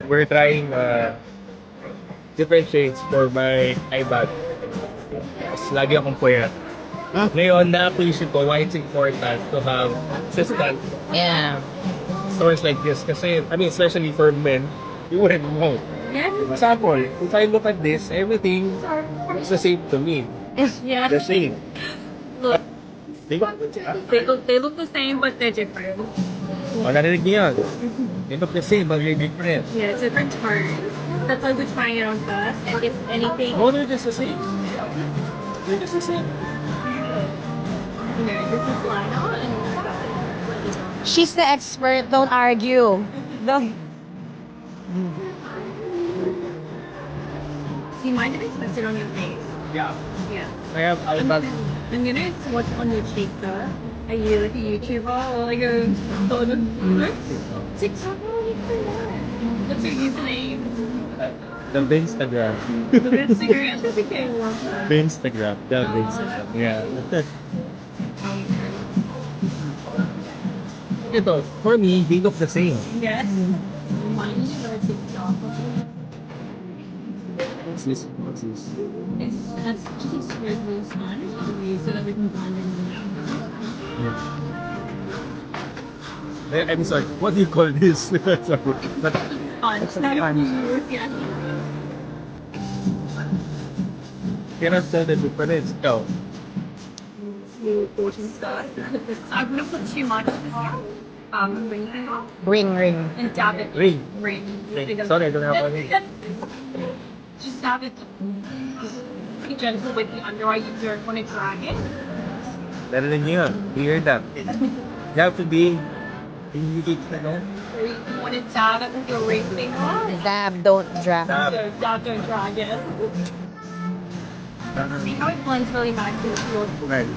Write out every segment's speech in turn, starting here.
we're trying different shades for my eye bag. Mas lagi akong puyat. Ngayon, na-appreciate ko why it's important to have consistent stores like this. Kasi, I mean, especially for men, you wouldn't know. For example, if I look at this, everything is the same to me. Yeah. The same. Look, Diba? they look the same, but they're different. O, narinig niyo yun. They look the same, but they're different. Yeah, it's different turns. That's why we're trying it on first. And if anything, No, they're just the same. They're just the same. you know, this is flat out and She's the expert. Don't argue. do you mind if I twist it on your face? Yeah. Yeah. I have eye bag. I'm gonna swatch on your cheek though. Are you like a YouTuber or like a TikTok? What's your username? The Instagram. The Instagram. Okay. The Instagram. The Instagram. Yeah. Ito, for me, they look the same. Yes. Mine is your TikTok. What's this? What's this? That's just a glue sponge so that we can blend it in. I'm sorry, what do you call this? Sorry. But, Sponge. Yeah. cannot tell the difference. Ikaw. I'm gonna put too much ring off Ring. and dab it. Ring. Ring. Sorry, I don't have a ring. Just dab it. Be gentle with the under eye. You don't want to drag it. Narinig niyo yun. You hear that? You have to be immediate, no? Or you want to dab it with your ring finger. Dab, don't drag. Dab. So dab, don't drag it. See how it blends really nicely with your Right.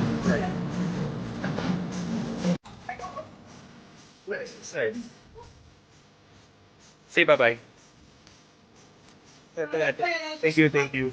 Sorry. Say bye-bye. Thank you.